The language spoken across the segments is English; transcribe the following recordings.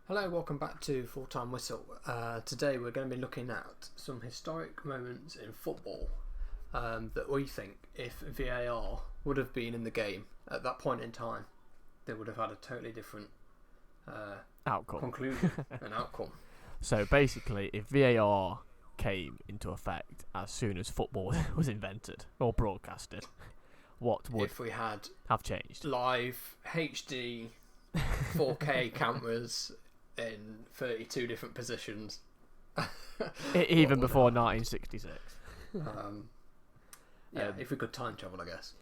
Hello, welcome back to Full Time Whistle. Today we're going to be looking at some historic moments in football that we think, if VAR would have been in the game at that point in time, they would have had a totally different outcome, conclusion and outcome. So basically, if VAR came into effect as soon as football was invented or broadcasted, what would if we had have changed? Live HD 4K cameras in 32 different positions. Even before 1966. If we could time travel, I guess.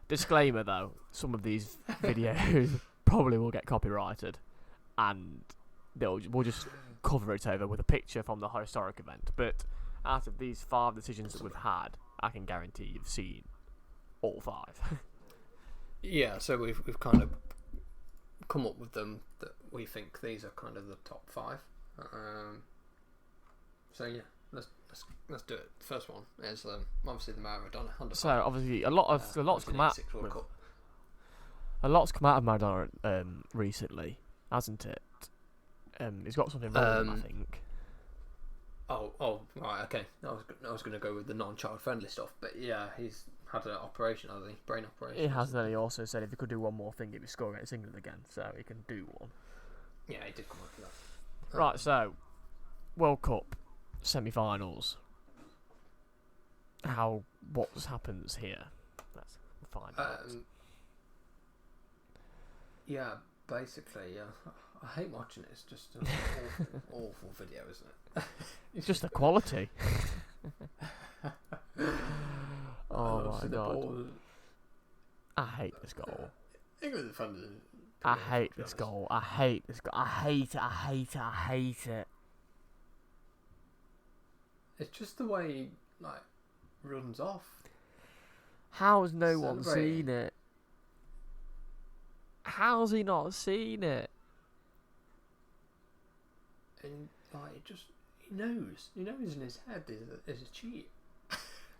Disclaimer though, some of these videos probably will get copyrighted, and we'll just cover it over with a picture from the historic event. But out of these 5 decisions that we've had, I can guarantee you've seen all 5. Yeah, so we've kind of come up with them that we think these are kind of the top 5. So yeah, let's do it. The first one is obviously the Maradona under. So obviously a lot's come out. A lot's come out of Maradona recently, hasn't it? He's got something wrong, I think. Oh, right, okay. I was going to go with the non-child friendly stuff, but yeah, he's had an operation, hasn't he? Brain operation. He has. Then he also said if he could do one more thing, he'd be scoring against England again. So he can do one. Yeah, he did come up with that. Right. So World Cup semi-finals. What happens here? Let's find out. Yeah, basically, I hate watching it. It's just an awful video, isn't it? It's just the quality. Oh my god! I hate this goal. England defenders. I hate this goal. I hate this goal. I hate it. I hate it. I hate it. It's just the way he runs off. How has no one seen it? How's he not seen it? And he knows in his head there's a cheat.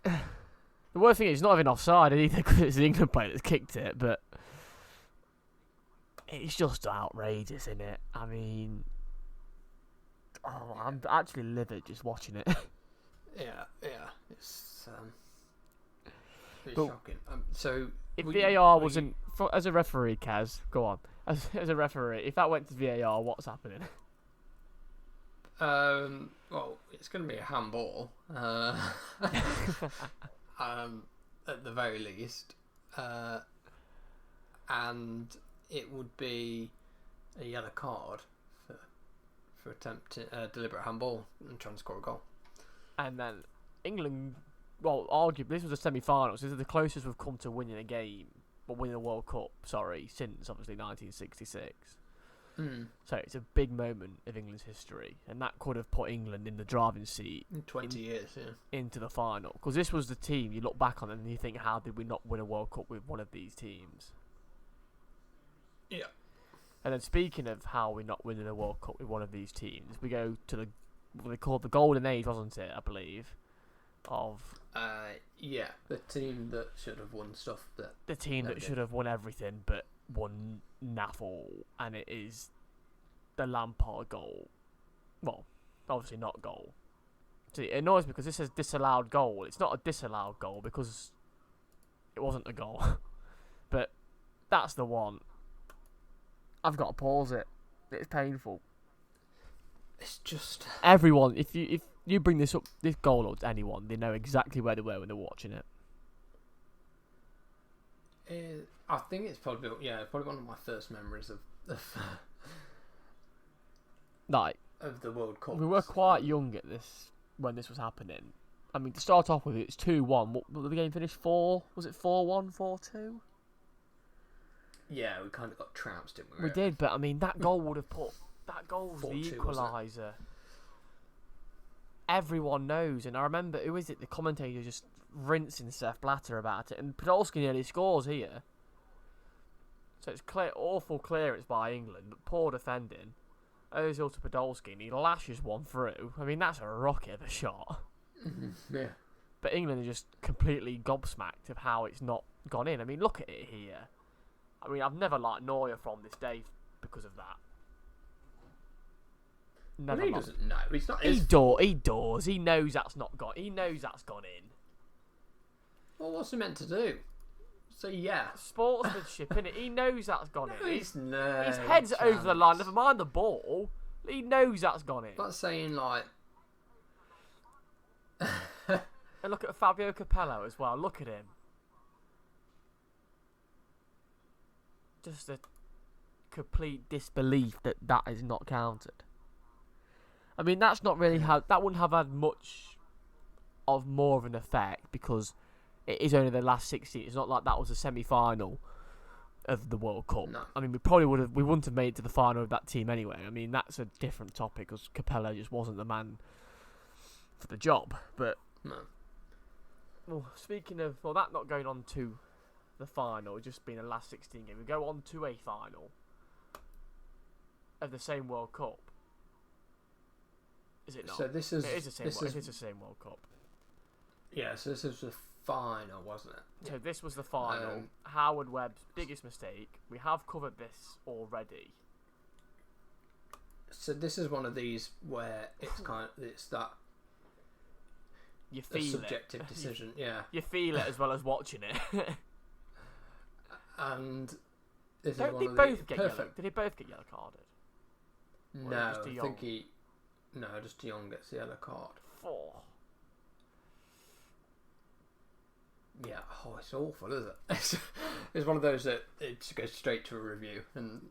The worst thing is he's not even offside either because it's the England player that's kicked it, but it's just outrageous, isn't it? I mean, I'm actually livid just watching it. Yeah, it's shocking. So if VAR wasn't as a referee, Kaz, go on. As a referee, if that went to VAR, what's happening? Well, it's going to be a handball. At the very least, and it would be a yellow card for attempting deliberate handball and trying to score a goal. And then England, well, arguably this was a semi-finals. This is the closest we've come to winning a game, or winning a World Cup. Sorry, since obviously 1966. So it's a big moment of England's history, and that could have put England in the driving seat in 20 years, into the final. Because this was the team you look back on and you think, how did we not win a World Cup with one of these teams? Yeah. And then speaking of how we're not winning a World Cup with one of these teams, we go to what they called the golden age, wasn't it? I believe of the team that should have won stuff should have won everything, but won naffle, and it is the Lampard goal. Well, obviously not goal. See, it annoys me because this says disallowed goal. It's not a disallowed goal because it wasn't a goal. But that's the one. I've got to pause it. It's painful. It's just everyone. If you bring this goal up to anyone, they know exactly where they were when they're watching it. I think it's probably one of my first memories of the World Cup. We were quite young at this when this was happening. I mean, to start off with, it's 2-1. What the game finished 4? Was it 4-1, 4-2? Yeah, we kind of got trounced, didn't we? We did, but I mean, that goal would have put. That goal was the equaliser. Everyone knows, and I remember who is it? The commentator just rinsing Sepp Blatter about it, and Podolski nearly scores here. So it's awful clearance by England, but poor defending. Ozil to Podolski, and he lashes one through. I mean, that's a rocket of a shot. Yeah. But England are just completely gobsmacked of how it's not gone in. I mean, look at it here. I mean, I've never liked Neuer from this day because of that. Well, he Netherlands. doesn't know. It's not He his he does. He knows that's not gone. He knows that's gone in. Well, what's he meant to do? So yeah. Sportsmanship, innit? He knows that's gone No, in. he's no His head's over the line. chance. Never mind the ball. He knows that's gone in. That's saying like. And look at Fabio Capello as well. Look at him. Just a complete disbelief that that is not counted. I mean, that's not really that wouldn't have had much of more of an effect because it is only the last 16. It's not like that was a semi-final of the World Cup. No. I mean, we wouldn't have made it to the final of that team anyway. I mean, that's a different topic because Capello just wasn't the man for the job. But No. well, speaking of that not going on to the final, just being the last 16 game, we go on to a final of the same World Cup. Is it not? So this is. It is the same. This It is, is the same World Cup. yeah. So this is the final, wasn't it? So this was the final. Howard Webb's biggest mistake. We have covered this already. So this is one of these where it's that You a feel subjective it. decision. Yeah. You feel it as well as watching it. And this Don't is one they of both the get yellow? perfect. Did they both get yellow carded? No, just De I Jong? think he. No, just De Jong gets the yellow card. 4. Yeah, oh, it's awful, isn't it? It's one of those that it goes straight to a review and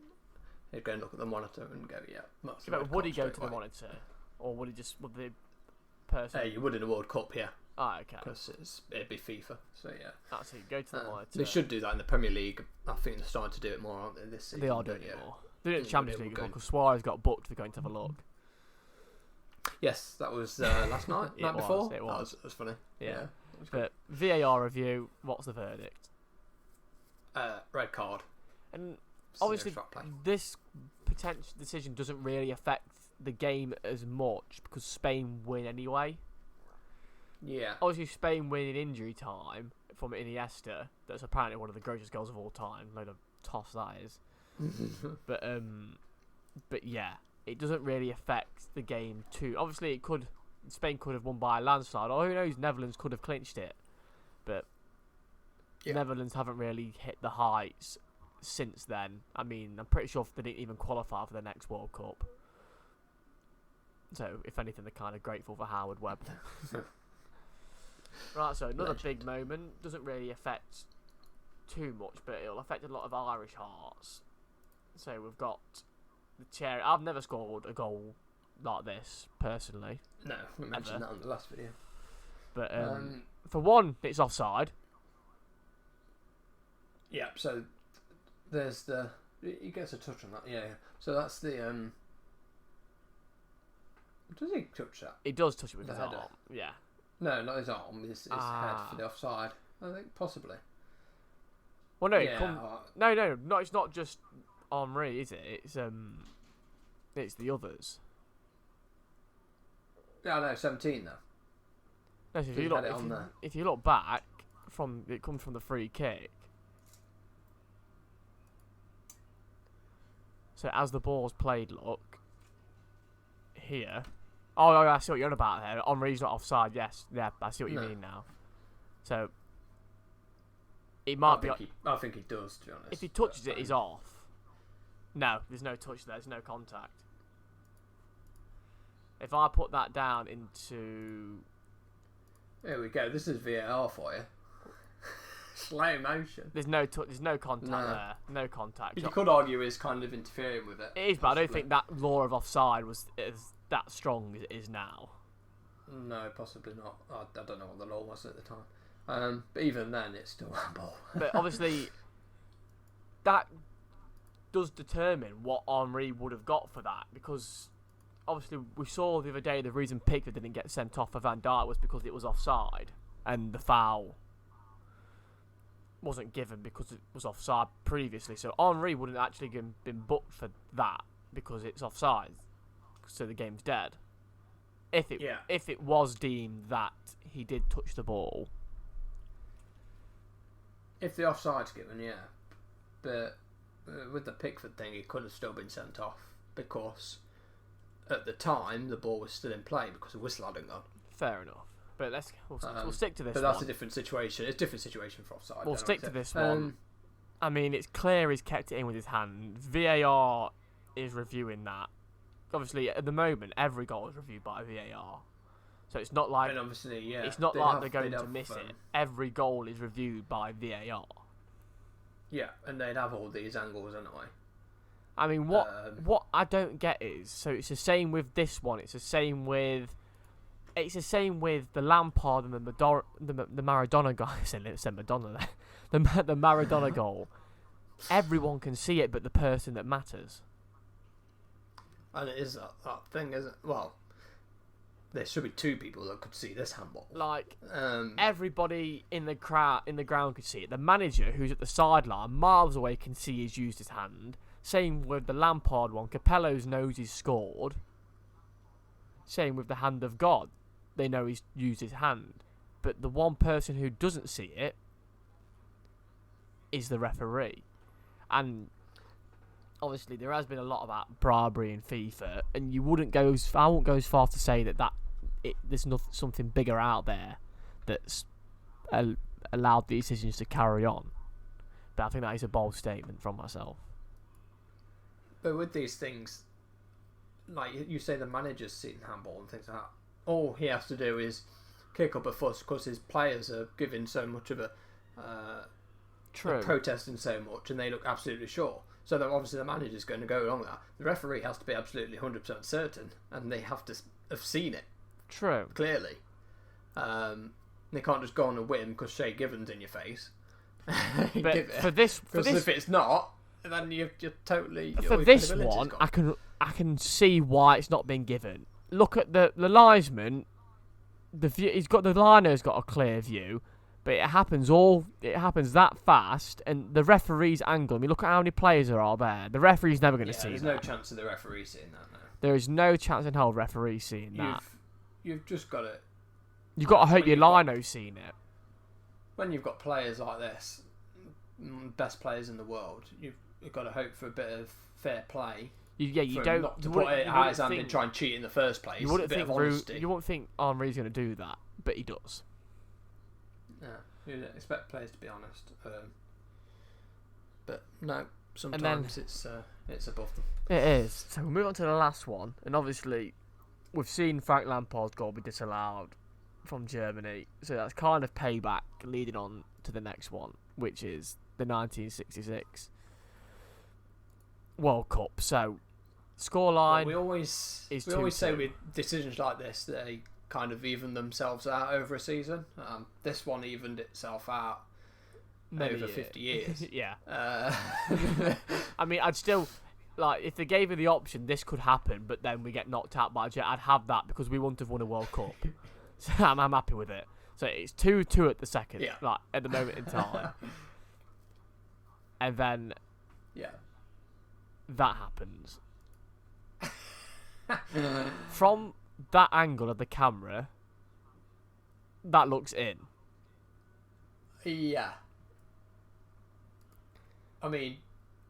he'd go and look at the monitor and go, yeah. That's the red Would he card go to straight the away. monitor, or would the person? You would in a World Cup, yeah, Okay. because it'd be FIFA. So yeah, That's it. Go to the monitor. they should do that in the Premier League. I think they're starting to do it more, aren't they? This season, They are doing don't it you? more. They're doing it in the Champions League We'll go- because Suarez got booked for going to have a look. Yes, that was last night. It Night was, before. it was. That was funny. Yeah. That was good. But VAR review. What's the verdict? Red card. And So obviously, strap play. this potential decision doesn't really affect the game as much because Spain win anyway. Yeah. Obviously, Spain win in injury time from Iniesta. That's apparently one of the greatest goals of all time. Load of toss that is. But yeah, it doesn't really affect the game too. Obviously, Spain could have won by a landslide, or who knows, Netherlands could have clinched it. But Yeah. Netherlands haven't really hit the heights since then. I mean, I'm pretty sure they didn't even qualify for the next World Cup. So, if anything, they're kind of grateful for Howard Webb. Right, so another big moment. Doesn't really affect too much, but it'll affect a lot of Irish hearts. So we've got the chair. I've never scored a goal like this, personally. No, we mentioned that on the last video. But for one, it's offside. Yeah, so there's the. He gets a touch on that, yeah. So that's the. Does he touch that? He does touch it with The his header. arm. Yeah. No, not his arm, his head for the offside. I think possibly. Well, no, Yeah, no. It's not just Henry, is it? It's the others. Yeah, no, 17 though. No, so if He you had look, it on there. if you look back, it comes from the free kick. So as the ball's played, look here. Oh, I see what you're on about there. Henry's not offside. Yes, yeah, I see what you No. mean now. So it might be. I think he does, to be honest. If he touches it, he's off. No, there's no touch there. There's no contact. If I put that down into... There we go. This is VAR for you. Slow motion. There's no there's no contact No. there. No contact. You could argue he's kind of interfering with it. It is, but I don't possibly. think that law of offside is that strong as it is now. No, possibly not. I don't know what the law was at the time. But even then, it's still handball. But obviously, that does determine what Henry would have got for that, because obviously we saw the other day the reason Pickford didn't get sent off for Van Dijk was because it was offside, and the foul wasn't given because it was offside previously. So Henry wouldn't actually been booked for that because it's offside, so the game's dead. If it was deemed that he did touch the ball. If the offside's given, yeah. But with the Pickford thing, he could have still been sent off because at the time the ball was still in play because the whistle hadn't gone. Fair enough. But we'll stick to this. But that's a different situation. It's a different situation for offside. We'll stick to this one. I mean, it's clear he's kept it in with his hand. VAR is reviewing that. Obviously, at the moment, every goal is reviewed by VAR. So it's not like, and obviously, yeah, it's not like they're going to miss it. Every goal is reviewed by VAR. Yeah, and they'd have all these angles anyway. I mean, what I don't get is, so it's the same with this one. It's the same with the Lampard and the Maradona guy. I said Madonna there. The Maradona goal. Everyone can see it, but the person that matters. And it is that thing, isn't it? Well, there should be two people that could see this handball. Like, everybody in the ground could see it. The manager, who's at the sideline, miles away, can see he's used his hand. Same with the Lampard one. Capello's knows he's scored. Same with the hand of God. They know he's used his hand. But the one person who doesn't see it is the referee. And obviously there has been a lot about bribery in FIFA, and I won't go as far to say that there's something bigger out there that's allowed the decisions to carry on. But I think that is a bold statement from myself. But with these things, like you say, the manager's seen handball and things like that. All he has to do is kick up a fuss because his players are giving so much of a protesting so much, and they look absolutely sure. So that obviously the manager's going to go along with that. The referee has to be absolutely 100% certain, and they have to have seen it. True. Clearly. They can't just go on a whim because Shay Given's in your face. But for this, if it's not, then you're totally. For this one, I can see why it's not been given. Look at the linesman. The liner's got a clear view, but it happens that fast, and the referee's angle. I mean, look at how many players there are there. The referee's never going to see that. There's no chance of the referee seeing that now. There is no chance in hell referee seeing that. You've just got to. You've got to hope your lino's seen it. When you've got players like this, best players in the world, you've got to hope for a bit of fair play. You don't not to put it out his hand and try and cheat in the first place. You wouldn't think Henry's going to do that, but he does. Yeah, you'd expect players to be honest, but no. Sometimes it's above them. It is. So we'll move on to the last one, and obviously we've seen Frank Lampard's goal be disallowed from Germany, so that's kind of payback leading on to the next one, which is the 1966 World Cup. So scoreline. We always say with decisions like this, they kind of even themselves out over a season. This one evened itself out over 50 years. Yeah. I mean, I'd still if they gave me the option, this could happen, but then we get knocked out by Jet. I'd have that because we wouldn't have won a World Cup. So I'm happy with it. So it's 2-2 at the second, at the moment in time, and then that happens. From that angle of the camera, that looks in. Yeah. I mean,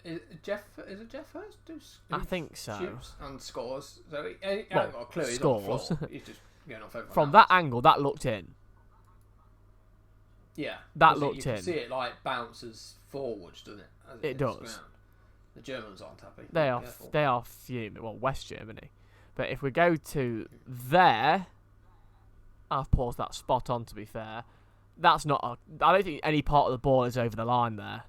is it Jeff Hurst? I think so. Shoots and scores. So he hasn't got a clue. He's scores. On he's just going off everyone From else. that angle, that looked in. Yeah. That looked in. in. You can see it bounces forwards, doesn't it? It does. The Germans aren't happy. They are fuming. Well, West Germany. But if we go to there, I've paused that spot on, to be fair. That's not I don't think any part of the ball is over the line there.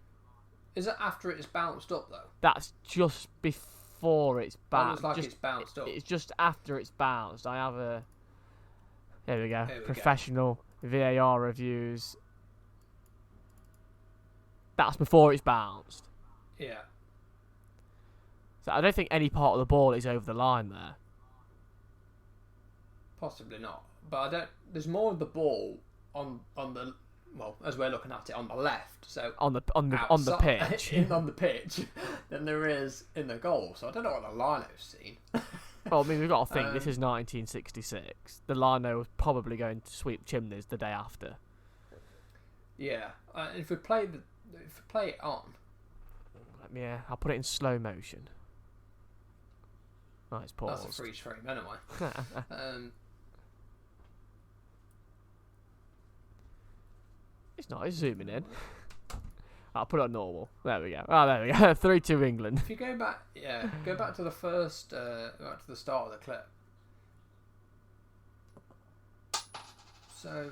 Is it after it's bounced up, though? That's just before it's bounced. It's bounced up. It's just after it's bounced. I have a... There we go. Professional VAR reviews. That's before it's bounced. Yeah. So I don't think any part of the ball is over the line there. Possibly not. But I don't... There's more of the ball on the... Well, as we're looking at it, on the left, so on the pitch, on the pitch, than there is in the goal. So I don't know what the lino's seen. Well, I mean, we've got to think this is 1966. The lino was probably going to sweep chimneys the day after. Yeah, if we play it on, I'll put it in slow motion. Nice pause. That's a freeze frame anyway. It's not. It's zooming in. I'll put it on normal. There we go. Oh, there we go. 3-2 England. If you go back to the first, back to the start of the clip. So.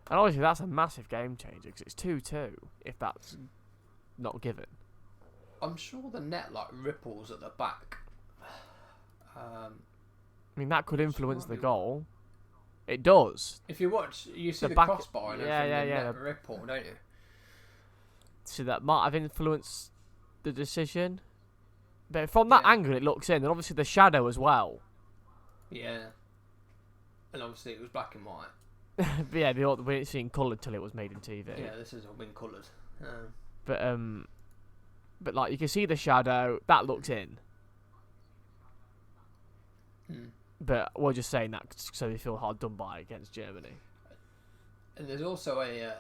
And obviously that's a massive game changer because it's 2-2 if that's not given. I'm sure the net ripples at the back. I mean, that could influence the goal. It does. If you watch, you see the back, crossbar and the net ripple, don't you? So that might have influenced the decision. But from that angle, it looks in, and obviously the shadow as well. Yeah. And obviously it was black and white. But yeah, we didn't see it in colour till it was made in TV. Yeah, this has all been coloured. But like you can see the shadow that looks in. But we're just saying that so we feel hard done by against Germany. And there's also a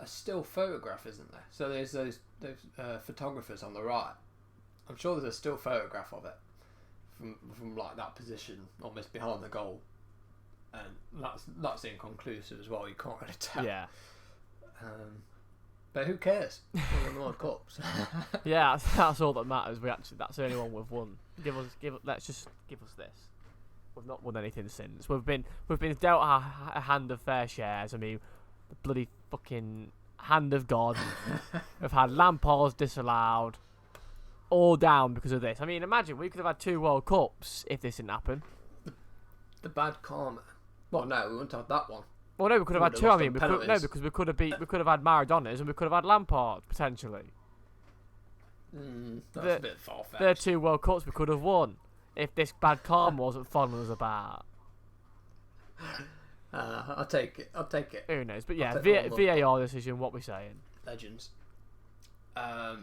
still photograph, isn't there? So there's those photographers on the right. I'm sure there's a still photograph of it from like that position, almost behind the goal. And that's inconclusive as well. You can't really tell. Yeah. But who cares? We're in the World Cup. So. Yeah, that's all that matters. That's the only one we've won. Let's just give us this. We've not won anything since. We've been dealt a hand of fair shares. I mean, the bloody fucking hand of God. We've had Lampard's disallowed, all down because of this. I mean, imagine we could have had 2 World Cups if this didn't happen. The bad karma. Well, no, we wouldn't have that one. Well, no, we could have had 2. I mean, because we could have had Maradona's and we could have had Lampard potentially. That's a bit far-fetched. There are 2 World Cups we could have won if this bad karma wasn't following us about. I'll take it. Who knows? But yeah, VAR decision. What we saying? Legends. Well,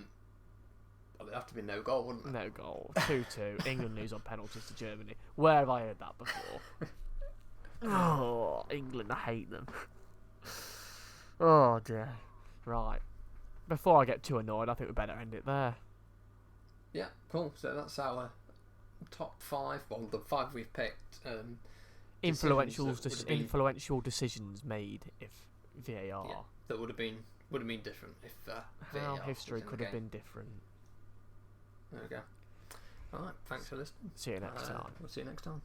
there'd have to be no goal, wouldn't there? No goal. 2-2. England lose on penalties to Germany. Where have I heard that before? Oh, England, I hate them. Oh dear. Right. Before I get too annoyed, I think we better end it there. Yeah, cool. So that's our top 5. Well, the 5 we've picked. Influential decisions made if VAR. Yeah, that would have been different if how history could have been different. There we go. All right. Thanks for listening. See you next time. We'll see you next time.